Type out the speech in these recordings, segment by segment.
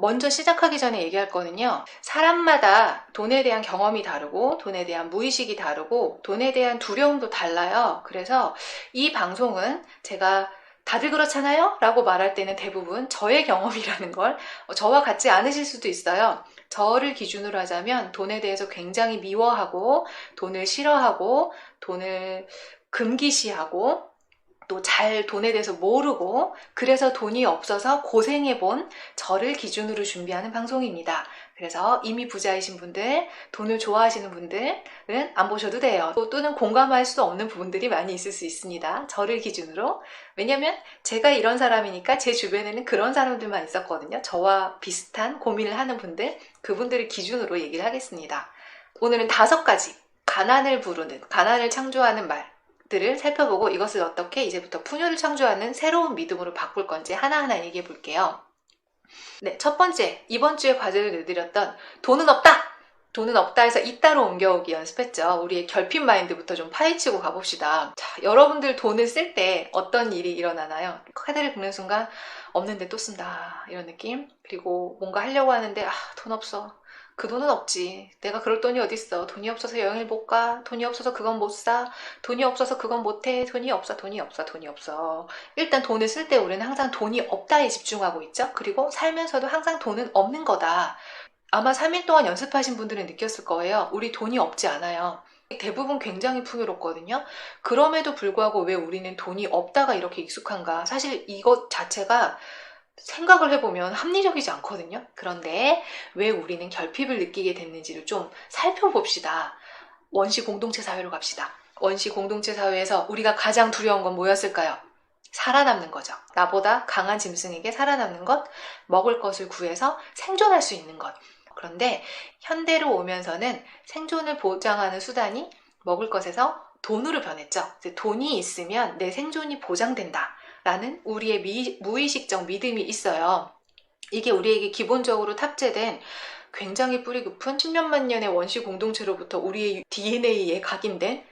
먼저 시작하기 전에 얘기할 거는요. 사람마다 돈에 대한 경험이 다르고 돈에 대한 무의식이 다르고 돈에 대한 두려움도 달라요. 그래서 이 방송은 제가 다들 그렇잖아요? 라고 말할 때는 대부분 저의 경험이라는 걸 저와 같지 않으실 수도 있어요. 저를 기준으로 하자면 돈에 대해서 굉장히 미워하고 돈을 싫어하고 돈을 금기시하고 또 잘 돈에 대해서 모르고 그래서 돈이 없어서 고생해본 저를 기준으로 준비하는 방송입니다. 그래서 이미 부자이신 분들, 돈을 좋아하시는 분들은 안 보셔도 돼요. 또는 공감할 수 없는 부분들이 많이 있을 수 있습니다. 저를 기준으로. 왜냐면 제가 이런 사람이니까 제 주변에는 그런 사람들만 있었거든요. 저와 비슷한 고민을 하는 분들, 그분들을 기준으로 얘기를 하겠습니다. 오늘은 5가지 가난을 부르는, 가난을 창조하는 말 들을 살펴보고 이것을 어떻게 이제부터 풍요를 창조하는 새로운 믿음으로 바꿀 건지 하나하나 얘기해 볼게요. 네, 첫 번째, 이번 주에 과제를 내드렸던 돈은 없다! 돈은 없다 해서 있다로 옮겨오기 연습했죠. 우리의 결핍 마인드부터 좀 파헤치고 가봅시다. 자, 여러분들 돈을 쓸 때 어떤 일이 일어나나요? 카드를 긁는 순간 없는데 또 쓴다 이런 느낌. 그리고 뭔가 하려고 하는데 돈 없어. 그 돈은 없지. 내가 그럴 돈이 어딨어. 돈이 없어서 여행을 못 가. 돈이 없어서 그건 못 사. 돈이 없어서 그건 못 해. 돈이 없어. 돈이 없어. 돈이 없어. 일단 돈을 쓸 때 우리는 항상 돈이 없다에 집중하고 있죠. 그리고 살면서도 항상 돈은 없는 거다. 아마 3일 동안 연습하신 분들은 느꼈을 거예요. 우리 돈이 없지 않아요. 대부분 굉장히 풍요롭거든요. 그럼에도 불구하고 왜 우리는 돈이 없다가 이렇게 익숙한가? 사실 이것 자체가 생각을 해보면 합리적이지 않거든요. 그런데 왜 우리는 결핍을 느끼게 됐는지를 좀 살펴봅시다. 원시 공동체 사회로 갑시다. 원시 공동체 사회에서 우리가 가장 두려운 건 뭐였을까요? 살아남는 거죠. 나보다 강한 짐승에게 살아남는 것, 먹을 것을 구해서 생존할 수 있는 것. 그런데 현대로 오면서는 생존을 보장하는 수단이 먹을 것에서 돈으로 변했죠. 돈이 있으면 내 생존이 보장된다. 라는 우리의 무의식적 믿음이 있어요. 이게 우리에게 기본적으로 탑재된 굉장히 뿌리 깊은 10년만 년의 원시 공동체로부터 우리의 DNA에 각인된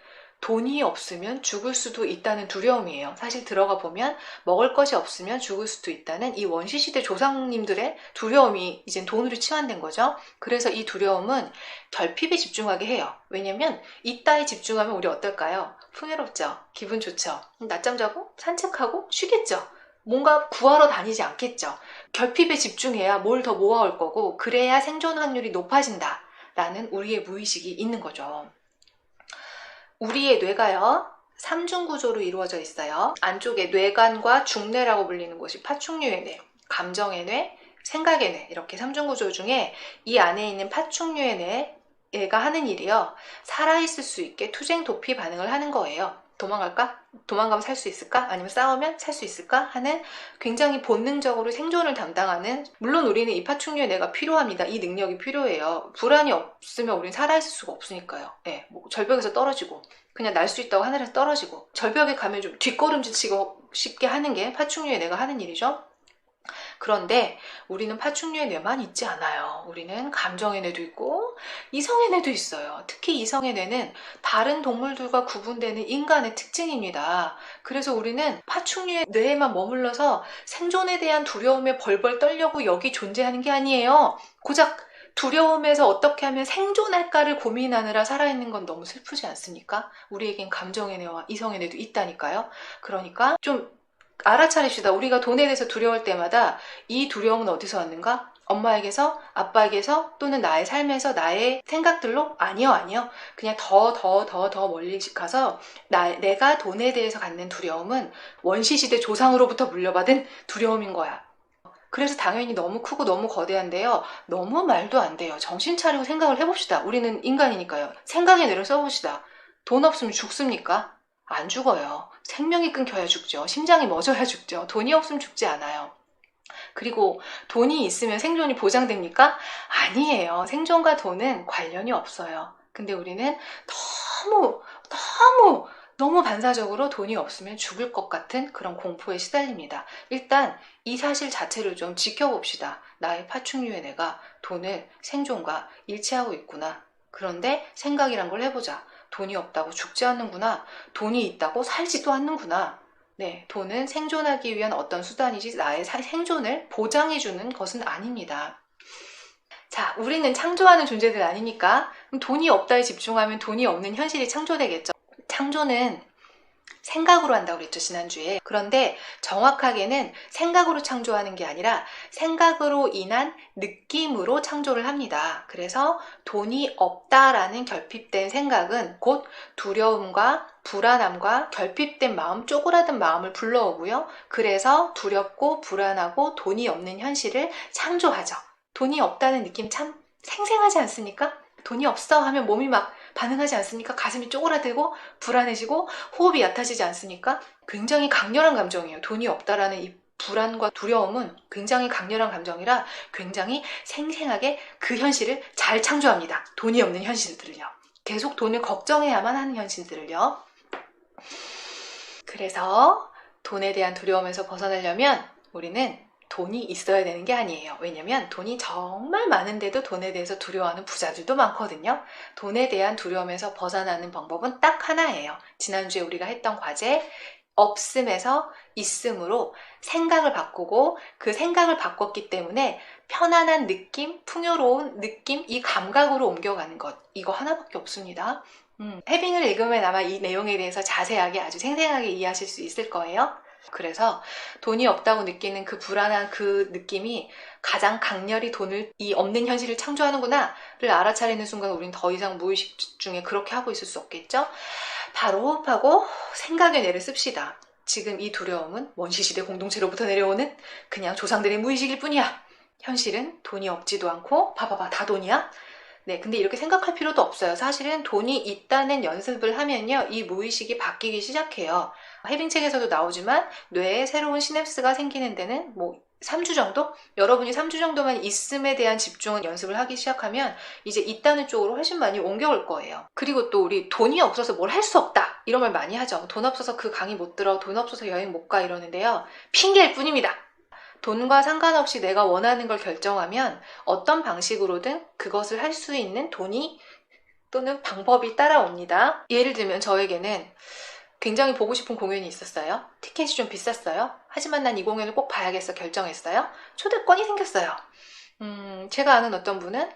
돈이 없으면 죽을 수도 있다는 두려움이에요. 사실 들어가 보면 먹을 것이 없으면 죽을 수도 있다는 이 원시시대 조상님들의 두려움이 이젠 돈으로 치환된 거죠. 그래서 이 두려움은 결핍에 집중하게 해요. 왜냐면 이따에 집중하면 우리 어떨까요? 풍요롭죠. 기분 좋죠. 낮잠 자고 산책하고 쉬겠죠. 뭔가 구하러 다니지 않겠죠. 결핍에 집중해야 뭘 더 모아올 거고 그래야 생존 확률이 높아진다 라는 우리의 무의식이 있는 거죠. 우리의 뇌가요 3중 구조로 이루어져 있어요. 안쪽에 뇌관과 중뇌라고 불리는 곳이 파충류의 뇌, 감정의 뇌, 생각의 뇌 이렇게 3중 구조 중에 이 안에 있는 파충류의 뇌가 하는 일이요 살아있을 수 있게 투쟁 도피 반응을 하는 거예요. 도망갈까? 도망가면 살 수 있을까? 아니면 싸우면 살 수 있을까? 하는 굉장히 본능적으로 생존을 담당하는, 물론 우리는 이 파충류의 뇌가 필요합니다. 이 능력이 필요해요. 불안이 없으면 우리는 살아있을 수가 없으니까요. 네, 뭐 절벽에서 떨어지고 그냥 날 수 있다고 하늘에서 떨어지고 절벽에 가면 좀 뒷걸음질 치고 쉽게 하는 게 파충류의 뇌가 하는 일이죠. 그런데 우리는 파충류의 뇌만 있지 않아요. 우리는 감정의 뇌도 있고 이성의 뇌도 있어요. 특히 이성의 뇌는 다른 동물들과 구분되는 인간의 특징입니다. 그래서 우리는 파충류의 뇌에만 머물러서 생존에 대한 두려움에 벌벌 떨려고 여기 존재하는 게 아니에요. 고작 두려움에서 어떻게 하면 생존할까를 고민하느라 살아있는 건 너무 슬프지 않습니까? 우리에겐 감정의 뇌와 이성의 뇌도 있다니까요. 그러니까 좀 알아차립시다. 우리가 돈에 대해서 두려울 때마다 이 두려움은 어디서 왔는가? 엄마에게서, 아빠에게서, 또는 나의 삶에서, 나의 생각들로? 아니요. 그냥 더 멀리 가서 내가 돈에 대해서 갖는 두려움은 원시시대 조상으로부터 물려받은 두려움인 거야. 그래서 당연히 너무 크고 너무 거대한데요. 너무 말도 안 돼요. 정신 차리고 생각을 해봅시다. 우리는 인간이니까요. 생각의 뇌를 써봅시다. 돈 없으면 죽습니까? 안 죽어요. 생명이 끊겨야 죽죠. 심장이 멎어야 죽죠. 돈이 없으면 죽지 않아요. 그리고 돈이 있으면 생존이 보장됩니까? 아니에요. 생존과 돈은 관련이 없어요. 근데 우리는 너무 반사적으로 돈이 없으면 죽을 것 같은 그런 공포에 시달립니다. 일단 이 사실 자체를 좀 지켜봅시다. 나의 파충류의 내가 돈을 생존과 일치하고 있구나. 그런데 생각이란 걸 해보자. 돈이 없다고 죽지 않는구나. 돈이 있다고 살지도 않는구나. 네, 돈은 생존하기 위한 어떤 수단이지 나의 생존을 보장해주는 것은 아닙니다. 자, 우리는 창조하는 존재들 아닙니까? 그럼 돈이 없다에 집중하면 돈이 없는 현실이 창조되겠죠. 창조는 생각으로 한다고 그랬죠, 지난주에. 그런데 정확하게는 생각으로 창조하는 게 아니라 생각으로 인한 느낌으로 창조를 합니다. 그래서 돈이 없다라는 결핍된 생각은 곧 두려움과 불안함과 결핍된 마음, 쪼그라든 마음을 불러오고요. 그래서 두렵고 불안하고 돈이 없는 현실을 창조하죠. 돈이 없다는 느낌 참 생생하지 않습니까? 돈이 없어 하면 몸이 막 반응하지 않습니까? 가슴이 쪼그라들고 불안해지고 호흡이 얕아지지 않습니까? 굉장히 강렬한 감정이에요. 돈이 없다라는 이 불안과 두려움은 굉장히 강렬한 감정이라 굉장히 생생하게 그 현실을 잘 창조합니다. 돈이 없는 현실들을요. 계속 돈을 걱정해야만 하는 현실들을요. 그래서 돈에 대한 두려움에서 벗어나려면 우리는 돈이 있어야 되는 게 아니에요. 왜냐면 돈이 정말 많은데도 돈에 대해서 두려워하는 부자들도 많거든요. 돈에 대한 두려움에서 벗어나는 방법은 딱 하나예요. 지난주에 우리가 했던 과제 없음에서 있음으로 생각을 바꾸고 그 생각을 바꿨기 때문에 편안한 느낌, 풍요로운 느낌, 이 감각으로 옮겨가는 것. 이거 하나밖에 없습니다. 해빙을 읽으면 아마 이 내용에 대해서 자세하게 아주 생생하게 이해하실 수 있을 거예요. 그래서 돈이 없다고 느끼는 그 불안한 그 느낌이 가장 강렬히 돈을 이 없는 현실을 창조하는구나를 알아차리는 순간 우리는 더 이상 무의식 중에 그렇게 하고 있을 수 없겠죠. 바로 호흡하고 생각의 뇌를 씁시다. 지금 이 두려움은 원시시대 공동체로부터 내려오는 그냥 조상들의 무의식일 뿐이야. 현실은 돈이 없지도 않고 봐봐봐 다 돈이야. 네, 근데 이렇게 생각할 필요도 없어요. 사실은 돈이 있다는 연습을 하면요, 이 무의식이 바뀌기 시작해요. 해빙책에서도 나오지만 뇌에 새로운 시냅스가 생기는 데는 뭐 3주 정도? 여러분이 3주 정도만 있음에 대한 집중 연습을 하기 시작하면 이제 있다는 쪽으로 훨씬 많이 옮겨올 거예요. 그리고 또 우리 돈이 없어서 뭘 할 수 없다 이런 말 많이 하죠. 돈 없어서 그 강의 못 들어, 돈 없어서 여행 못 가 이러는데요. 핑계일 뿐입니다. 돈과 상관없이 내가 원하는 걸 결정하면 어떤 방식으로든 그것을 할 수 있는 돈이 또는 방법이 따라옵니다. 예를 들면 저에게는 굉장히 보고 싶은 공연이 있었어요. 티켓이 좀 비쌌어요. 하지만 난 이 공연을 꼭 봐야겠어 결정했어요. 초대권이 생겼어요. 제가 아는 어떤 분은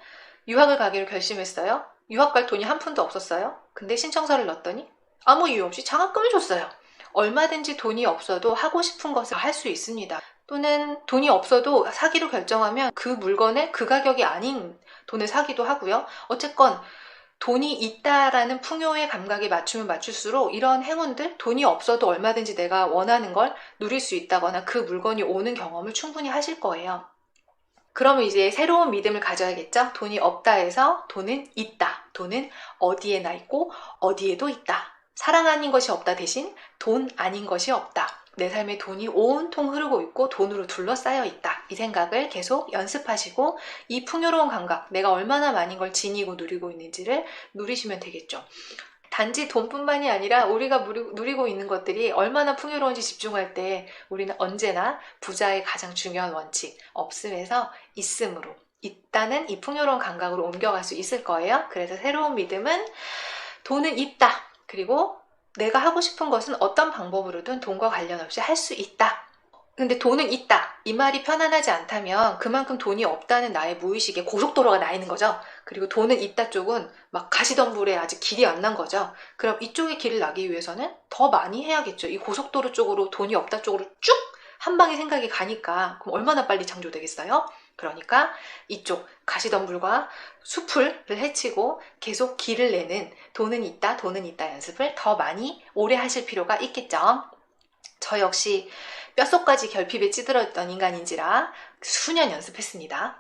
유학을 가기로 결심했어요. 유학 갈 돈이 한 푼도 없었어요. 근데 신청서를 넣었더니 아무 이유 없이 장학금을 줬어요. 얼마든지 돈이 없어도 하고 싶은 것을 할 수 있습니다. 또는 돈이 없어도 사기로 결정하면 그 물건을 그 가격이 아닌 돈을 사기도 하고요. 어쨌건 돈이 있다라는 풍요의 감각에 맞추면 맞출수록 이런 행운들, 돈이 없어도 얼마든지 내가 원하는 걸 누릴 수 있다거나 그 물건이 오는 경험을 충분히 하실 거예요. 그러면 이제 새로운 믿음을 가져야겠죠? 돈이 없다 해서 돈은 있다. 돈은 어디에나 있고 어디에도 있다. 사랑 아닌 것이 없다 대신 돈 아닌 것이 없다. 내 삶에 돈이 온통 흐르고 있고 돈으로 둘러싸여 있다. 이 생각을 계속 연습하시고 이 풍요로운 감각, 내가 얼마나 많은 걸 지니고 누리고 있는지를 누리시면 되겠죠. 단지 돈뿐만이 아니라 우리가 누리고 있는 것들이 얼마나 풍요로운지 집중할 때 우리는 언제나 부자의 가장 중요한 원칙, 없음에서 있음으로, 있다는 이 풍요로운 감각으로 옮겨갈 수 있을 거예요. 그래서 새로운 믿음은 돈은 있다. 그리고 내가 하고 싶은 것은 어떤 방법으로든 돈과 관련 없이 할 수 있다. 근데 돈은 있다. 이 말이 편안하지 않다면 그만큼 돈이 없다는 나의 무의식에 고속도로가 나 있는 거죠. 그리고 돈은 있다 쪽은 막 가시덤불에 아직 길이 안 난 거죠. 그럼 이쪽에 길을 나기 위해서는 더 많이 해야겠죠. 이 고속도로 쪽으로 돈이 없다 쪽으로 쭉 한 방에 생각이 가니까 그럼 얼마나 빨리 창조되겠어요? 그러니까 이쪽 가시덤불과 숲을 헤치고 계속 길을 내는 돈은 있다 연습을 더 많이 오래 하실 필요가 있겠죠. 저 역시 뼛속까지 결핍에 찌들었던 인간인지라 수년 연습했습니다.